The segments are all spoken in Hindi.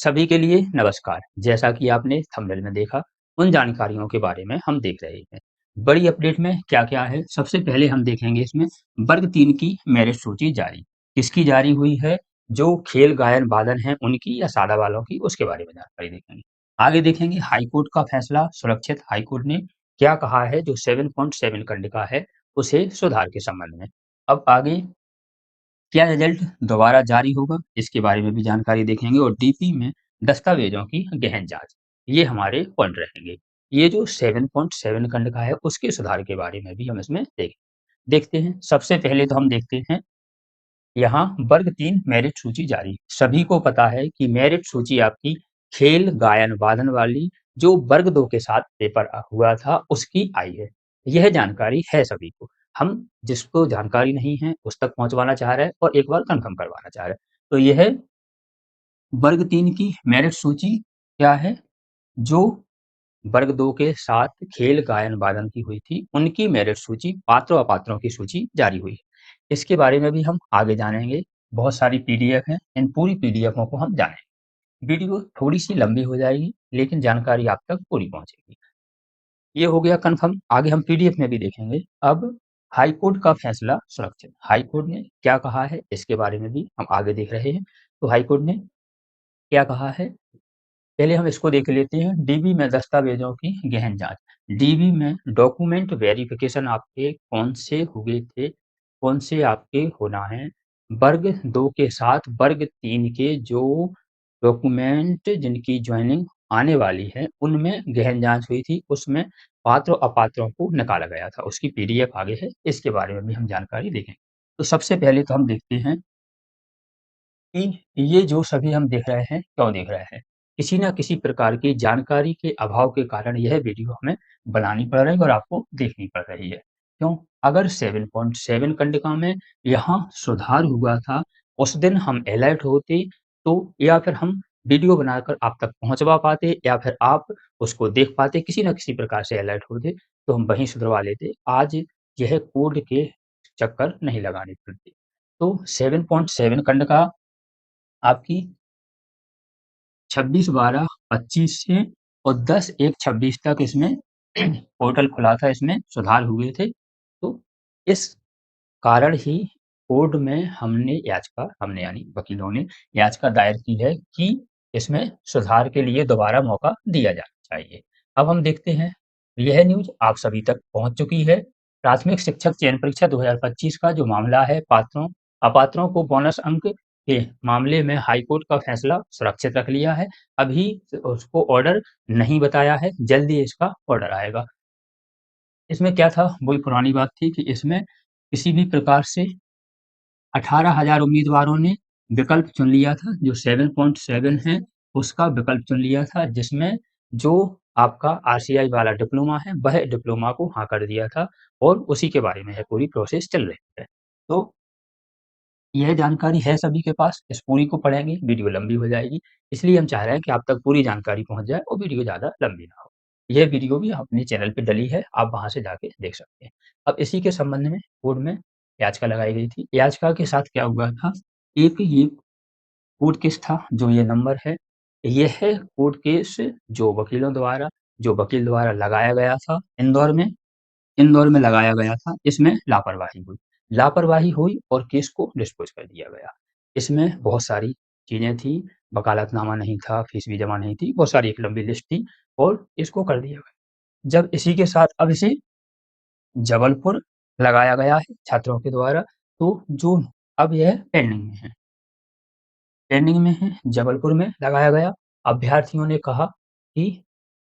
सभी के लिए नमस्कार। जैसा कि आपने थंबनेल में देखा, उन जानकारियों के बारे में हम देख रहे हैं। बड़ी अपडेट में क्या-क्या है, सबसे पहले हम देखेंगे इसमें वर्ग 3 की मेरिट सूची जारी। किसकी जारी हुई है? जो खेल, गायन, वादन हैं उनकी या सादा वालों की, उसके बारे में जानकारी देखेंगे। आगे देखेंगे हाई कोर्ट का फैसला सुरक्षित। हाई कोर्ट ने क्या कहा है जो 7.7 कंडिका है, उसे सुधार के संबंध में। अब आगे क्या रिजल्ट दोबारा जारी होगा, इसके बारे में भी जानकारी देखेंगे और डीपी में दस्तावेजों की गहन जांच, ये हमारे पॉइंट रहेंगे। ये जो 7.7 खंड का है, उसके सुधार के बारे में भी हम इसमें देखते हैं। सबसे पहले तो हम देखते हैं यहाँ वर्ग 3 मेरिट सूची जारी। सभी को पता है कि मेरिट सूची आपकी खेल, गायन, वादन वाली जो वर्ग 2 के साथ पेपर हुआ था, उसकी आई है। यह जानकारी है सभी को। हम जिसको जानकारी नहीं है, उस तक पहुँचवाना चाह रहे हैं और एक बार कन्फर्म करवाना चाह रहे हैं। तो यह वर्ग 3 की मेरिट सूची क्या है? जो वर्ग 2 के साथ खेल, गायन, वादन की हुई थी, उनकी मेरिट सूची, पात्र-अपात्रों की सूची जारी हुई। इसके बारे में भी हम आगे जानेंगे। बहुत सारी पीडीएफ हैं, इन पूरी पीडीएफों को हम जानेंगे। वीडियो थोड़ी-सी लंबी हो जाएगी, लेकिन जानकारी आप तक पूरी पहुँचेगी। ये हो गया कन्फर्म, आगे हम पीडीएफ में भी देखेंगे। अब हाई कोर्ट का फैसला सुरक्षित। हाई कोर्ट ने क्या कहा है, इसके बारे में भी हम आगे देख रहे हैं। तो हाई कोर्ट ने क्या कहा है? पहले हम इसको देख लेते हैं। डीबी में दस्तावेजों की गहन जांच। डीबी में डॉक्यूमेंट वेरिफिकेशन आपके कौन से हुए थे, कौन से आपके होना है। वर्ग 2 के साथ वर्ग 3 के जो डॉक्यूमेंट जिनकी ज्वाइनिंग आने वाली है, उनमें गहन जांच हुई थी। उसमें पात्र अपात्रों को निकाला गया था। उसकी पीडीएफ आगे है, इसके बारे में भी हम जानकारी देखेंगे। तो सबसे पहले तो हम देखते हैं कि ये जो सभी हम देख रहे हैं, क्यों देख रहे हैं? किसी न किसी प्रकार की जानकारी के अभाव के कारण यह वीडियो हमें बनानी पड़ रही है और आपको देखनी पड़ रही है। क्यों? अगर 7.7 कंडिका में यहाँ सुधार हुआ था, उस दिन हम अलर्ट होते तो या फिर हम वीडियो बनाकर आप तक पहुँचवा पाते या फिर आप उसको देख पाते, किसी न किसी प्रकार से अलर्ट होते, तो हम वहीं सुधरवा लेते। आज यह कोड के चक्कर नहीं लगाने पड़ते। तो 7.7 कंडिका आपकी 26/12/25 से और 10/1/26 तक इसमें पोर्टल खुला था, इसमें सुधार हुए थे। तो इस कारण ही कोर्ट में हमने यानी वकीलों ने याचिका दायर की है कि इसमें सुधार के लिए दोबारा मौका दिया जाना चाहिए। अब हम देखते हैं, यह न्यूज़ आप सभी तक पहुँच चुकी है। प्राथमिक शिक्षक चयन परीक्षा 2025 का जो मामला है, अपात्रों को बोनस अंक के मामले में हाई कोर्ट का फैसला सुरक्षित रख लिया है। अभी उसको ऑर्डर नहीं बताया है, जल्दी इसका ऑर्डर आएगा। इसमें क्या था, वही पुरानी बात थी कि इसमें किसी भी प्रकार से 18,000 उम्मीदवारों ने विकल्प चुन लिया था, जो 7.7 है, उसका विकल्प चुन लिया था, जिसमें जो आपका आरसीआई वाला डिप्लोमा है, वह डिप्लोमा को हाँ कर दिया था और उसी के बारे में है पूरी प्रोसेस चल रही है। तो यह जानकारी है सभी के पास, इस पूरी को पढ़ेंगे, वीडियो लंबी हो जाएगी, इसलिए हम चाह रहे हैं कि आप तक पूरी जानकारी पहुँच जाए और वीडियो ज़्यादा लंबी ना हो। यह वीडियो भी अपने चैनल पे डली है, आप वहाँ से जाके देख सकते हैं। अब इसी के संबंध में कोर्ट में याचिका लगाई गई थी। याचिका के साथ क्या हुआ था, एक ये कोर्ट केस था, जो ये नंबर है, यह कोर्ट केस जो वकील द्वारा लगाया गया था इंदौर में लगाया गया था, इसमें लापरवाही हुई। लापरवाही हुई और केस को डिस्पोज़ कर दिया गया। इसमें बहुत सारी चीज़ें थी, वकालतनामा नहीं था, फीस भी जमा नहीं थी, बहुत सारी एक लंबी लिस्ट थी और इसको कर दिया गया। जब इसी के साथ अब इसे जबलपुर लगाया गया है छात्रों के द्वारा, तो जो अब यह पेंडिंग में है, जबलपुर में लगाया गया। अभ्यर्थियों ने कहा कि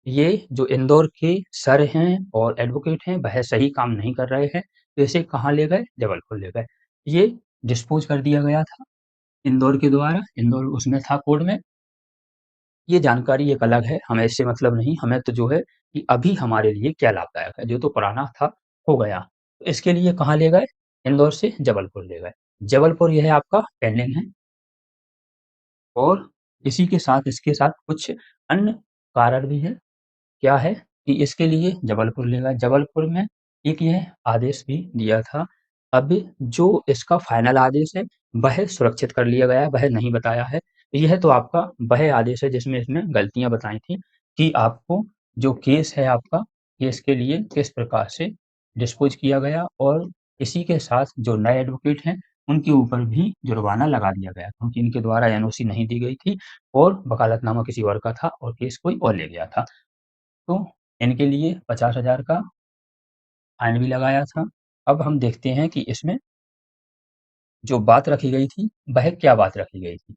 ये जो इंदौर के सर हैं और एडवोकेट हैं, वह सही काम नहीं कर रहे हैं, तो इसे कहाँ ले गए? जबलपुर ले गए। ये डिस्पोज़ कर दिया गया था इंदौर के द्वारा, इंदौर उसमें था कोर्ट में। ये जानकारी एक अलग है, हमें इससे मतलब नहीं, हमें तो जो है कि अभी हमारे लिए क्या लाभदायक है, जो तो पुराना था, हो गया। तो इसके लिए कहाँ ले गए? इंदौर से जबलपुर ले गए। जबलपुर यह आपका पेंडिंग है और इसी के साथ इसके साथ कुछ अन्य कारण भी हैं। क्या है कि इसके लिए जबलपुर ले गए। जबलपुर में एक यह आदेश भी दिया था। अब जो इसका फाइनल आदेश है, वह सुरक्षित कर लिया गया है, वह नहीं बताया है। यह तो आपका वह आदेश है जिसमें इसने गलतियाँ बताई थी कि आपको जो केस है आपका, केस के लिए किस प्रकार से डिस्पोज़ किया गया और इसी के साथ जो नए एडवोकेट हैं, उनके ऊपर भी जुर्माना लगा दिया गया क्योंकि इनके द्वारा एनओसी नहीं दी गई थी और वकालतनामा किसी और का था और केस कोई और ले गया था। तो इनके लिए 50,000 का फाइन भी लगाया था। अब हम देखते हैं कि इसमें जो बात रखी गई थी, वह क्या बात रखी गई थी?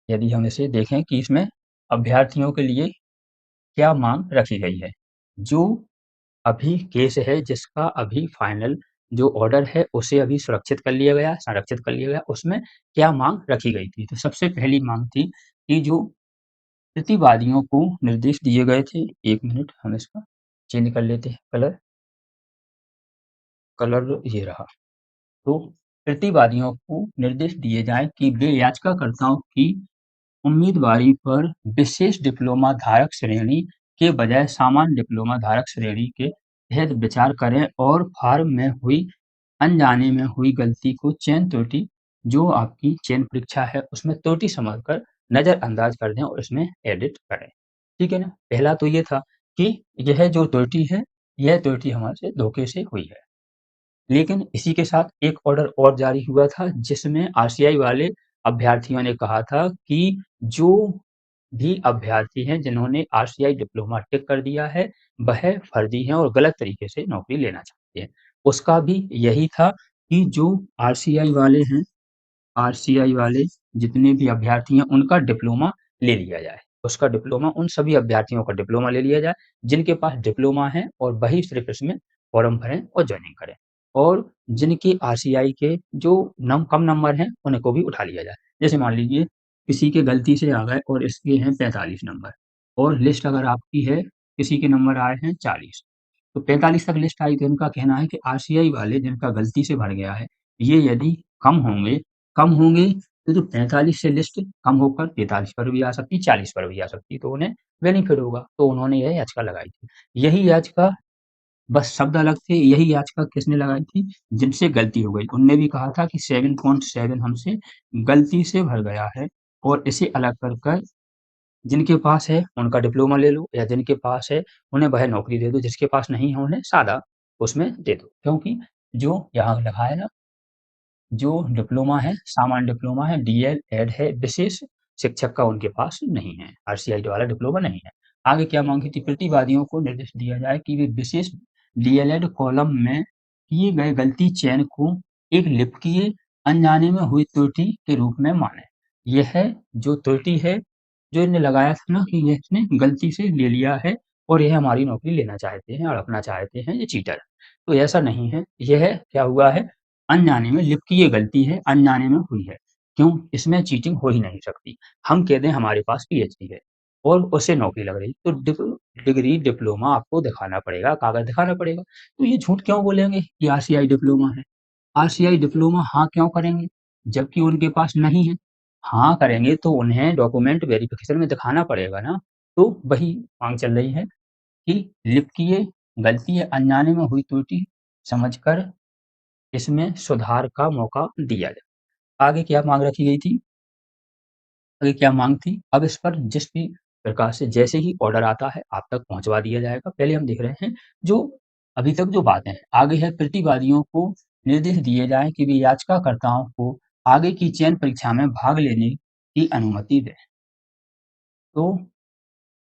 यदि हम इसे देखें कि इसमें अभ्यर्थियों के लिए क्या माँग रखी गई है? जो अभी केस है जिसका अभी फाइनल जो ऑर्डर है उसे अभी सुरक्षित कर लिया गया, संरक्षित कर लिया गया, उसमें क्या माँग रखी गई थी? तो सबसे पहली माँग थी कि जो प्रतिवादियों को निर्देश दिए गए थे 1 मिनट हम इसका चेंज कर लेते हैं कलर, कलर ये रहा। तो प्रतिवादियों को निर्देश दिए जाएँ कि वे याचिकाकर्ताओं की उम्मीदवारी पर विशेष डिप्लोमा धारक श्रेणी के बजाय सामान्य डिप्लोमा धारक श्रेणी के तहत विचार करें और फॉर्म में हुई अनजाने में हुई गलती को चयन त्रुटि जो आपकी चयन परीक्षा है उसमें त्रुटि समझकर नज़रअंदाज कर दें और इसमें एडिट करें। ठीक है ना? पहला तो ये था कि यह जो त्रुटि है, यह त्रुटि हमारे से धोखे से हुई है। लेकिन इसी के साथ एक ऑर्डर और जारी हुआ था जिसमें आरसीआई वाले अभ्यर्थियों ने कहा था कि जो भी अभ्यर्थी हैं जिन्होंने आरसीआई डिप्लोमा टिक कर दिया है, वह फर्जी हैं और गलत तरीके से नौकरी लेना चाहते हैं। उसका भी यही था कि जो आरसीआई वाले हैं, आरसीआई वाले जितने भी अभ्यर्थी हैं उनका डिप्लोमा ले लिया जाए। उसका डिप्लोमा उन सभी अभ्यर्थियों का डिप्लोमा ले लिया जाए, जिनके पास डिप्लोमा है और वही सिर्फ़ इसमें फ़ॉर्म भरें और जॉइनिंग करें। और जिनके आरसीआई के जो कम नंबर हैं, उनको भी उठा लिया जाए। जैसे मान लीजिए किसी के गलती से आ गए और इसके हैं 45 नंबर और लिस्ट अगर आपकी है, किसी के नंबर आए हैं 40 तो 45 तक लिस्ट आई तो इनका कहना है कि आरसीआई वाले जिनका गलती से भर गया है, ये यदि कम होंगे कम होंगे तो जो 45 से लिस्ट कम होकर 43 पर भी आ सकती, 40 पर भी आ सकती, तो उन्हें बेनिफिट होगा। तो उन्होंने यह याचिका लगाई थी। यही याचिका बस शब्द अलग थे, यही याचिका किसने लगाई थी? जिनसे गलती हो गई। उनने भी कहा था कि 7.7 हमसे गलती से भर गया है और इसे अलग कर कर जिनके पास है उनका डिप्लोमा ले लो या जिनके पास है उन्हें वह नौकरी दे दो, जिसके पास नहीं है उन्हें सादा उसमें दे दो। क्योंकि जो यहाँ लिखा है ना जो डिप्लोमा है, सामान्य डिप्लोमा है, डीएल-एड है, विशेष शिक्षक का उनके पास नहीं है, आरसीआई वाला डिप्लोमा नहीं है। आगे क्या माँगी थी? प्रतिवादियों को निर्देश दिया जाए कि वे विशेष डीएलएड कॉलम में किए गए गलती चयन को एक लिपिकीय अनजाने में हुई त्रुटि के रूप में मानें। यह जो त्रुटि है, जो इन्हें लगाया था ना कि ये इसने गलती से ले लिया है और यह हमारी नौकरी लेना चाहते हैं, हड़पना चाहते हैं, ये चीटर है। तो ऐसा नहीं है, यह क्या हुआ है अनजाने में लिपकी ये गलती है, अनजाने में हुई है। क्यों? इसमें चीटिंग हो ही नहीं सकती। हम कह दें हमारे पास पीएचडी है और उसे नौकरी लग रही, तो डिग्री, डिप्लोमा आपको दिखाना पड़ेगा, कागज़ दिखाना पड़ेगा। तो ये झूठ क्यों बोलेंगे कि आरसीआई डिप्लोमा है? आरसीआई डिप्लोमा हाँ क्यों करेंगे? जबकि उनके पास नहीं है। हाँ करेंगे तो उन्हें डॉक्यूमेंट वेरिफ़िकेशन में दिखाना पड़ेगा ना। तो वही माँग चल रही है कि लिपकीय गलती है, अनजाने में हुई त्रुटि समझकर इसमें सुधार का मौका दिया जाए। आगे क्या माँग रखी गई थी? आगे क्या माँग थी? अब इस पर जिस भी प्रकार से जैसे ही ऑर्डर आता है, आप तक पहुँचवा दिया जाएगा। पहले हम देख रहे हैं जो अभी तक जो बातें हैं। आगे है प्रतिवादियों को निर्देश दिए जाएँ कि वे याचिकाकर्ताओं को आगे की चयन परीक्षा में भाग लेने की अनुमति दें। तो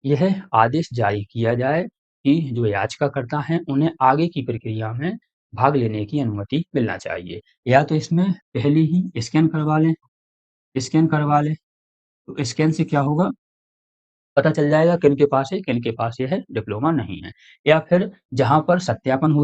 यह आदेश जारी किया जाए कि जो याचिकाकर्ता हैं, उन्हें आगे की प्रक्रिया में भाग लेने की अनुमति मिलना चाहिए। या तो इसमें पहले ही स्कैन करवा लें, तो स्कैन से क्या होगा, पता चल जाएगा किनके पास है, किनके पास ये है, डिप्लोमा नहीं है। या फिर जहाँ पर सत्यापन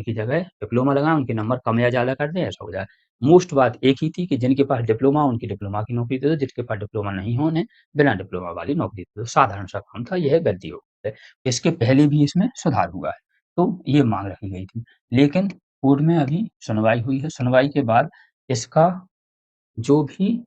की जगह डिप्लोमा लगाएँ, उनके नंबर कम या ज़्यादा कर दें, ऐसा हो जाए। मोस्ट बात एक ही थी कि जिनके पास डिप्लोमा हो, उनकी डिप्लोमा की नौकरी दे दो, जिनके पास डिप्लोमा नहीं हो, उन्हें बिना डिप्लोमा वाली नौकरी दे दो। साधारण सा काम था, यह गलती हो गई है। इसके पहले भी इसमें सुधार हुआ है, तो ये माँग रखी गई थी। लेकिन कोर्ट में अभी सुनवाई हुई है, सुनवाई के बाद इसका जो भी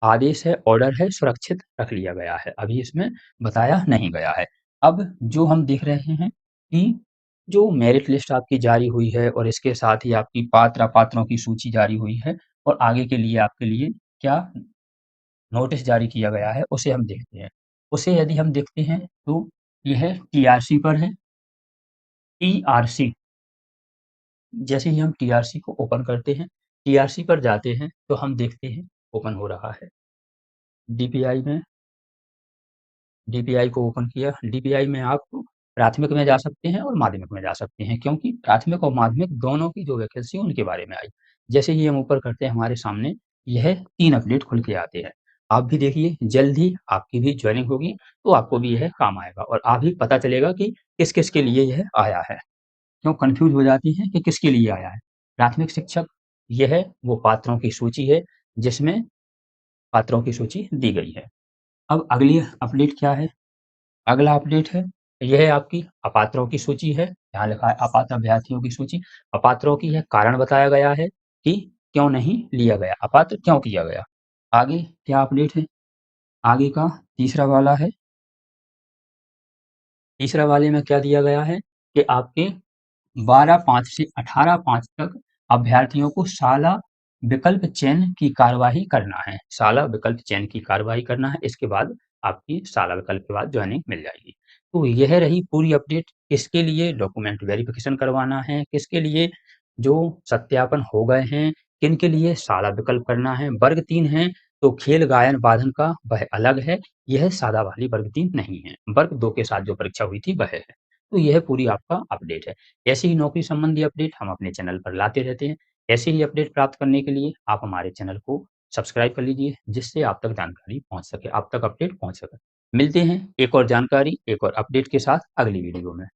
आदेश है, ऑर्डर है, सुरक्षित रख लिया गया है। अभी इसमें बताया नहीं गया है। अब जो हम देख रहे हैं कि जो मेरिट लिस्ट आपकी जारी हुई है और इसके साथ ही आपकी पात्र-अपात्रों की सूची जारी हुई है। और आगे के लिए आपके लिए क्या नोटिस जारी किया गया है उसे हम देखते हैं। उसे यदि हम देखते हैं तो यह टीआरसी पर है, टीआरसी। जैसे ही हम टीआरसी को ओपन करते हैं, टीआरसी पर जाते हैं तो हम देखते हैं ओपन हो रहा है। डीपीआई में डीपीआई को ओपन किया। डीपीआई में आप प्राथमिक में जा सकते हैं और माध्यमिक में जा सकते हैं, क्योंकि प्राथमिक और माध्यमिक दोनों की जो वैकेंसी है उनके बारे में आई। जैसे ही हम ऊपर करते हैं हमारे सामने यह 3 अपडेट खुल के आते हैं। आप भी देखिए जल्द ही आपकी भी जॉइनिंग होगी, तो आपको भी यह काम आएगा और आप भी पता चलेगा कि किस-किस के लिए यह आया है। क्यों कन्फ्यूज़ हो जाती हैं कि किसके लिए आया है। प्राथमिक शिक्षक यह वो पात्रों की सूची है जिसमें पात्रों की सूची दी गई है। अब अगली अपडेट क्या है? अगला अपडेट है, यह है आपकी अपात्रों की सूची है। यहाँ लिखा है अपात्र अभ्यर्थियों की सूची। अपात्रों की है कारण बताया गया है कि क्यों नहीं लिया गया, अपात्र क्यों किया गया। आगे क्या अपडेट है? आगे का तीसरा वाला है, तीसरा वाले में क्या दिया गया है कि आपके 12/5 से 18/5 तक अभ्यर्थियों को शाला विकल्प चयन की कार्यवाही करना है। शाला विकल्प चयन की कार्यवाही करना है, इसके बाद आपकी शाला विकल्प के बाद जॉइनिंग मिल जाएगी। तो यह रही पूरी अपडेट, किसके लिए डॉक्यूमेंट वेरिफिकेशन करवाना है, किसके लिए जो सत्यापन हो गए हैं, किनके लिए शाला विकल्प करना है। वर्ग 3 है तो खेल, गायन, वादन का वह अलग है, यह सादा वाली वर्ग 3 नहीं है। वर्ग 2 के साथ जो परीक्षा हुई थी वह है। तो यह पूरी आपका अपडेट है। ऐसी ही नौकरी संबंधी अपडेट हम अपने चैनल पर लाते रहते हैं। ऐसे ही अपडेट प्राप्त करने के लिए आप हमारे चैनल को सब्सक्राइब कर लीजिए, जिससे आप तक जानकारी पहुँच सके, आप तक अपडेट पहुँच सके। मिलते हैं एक और जानकारी, एक और अपडेट के साथ अगली वीडियो में।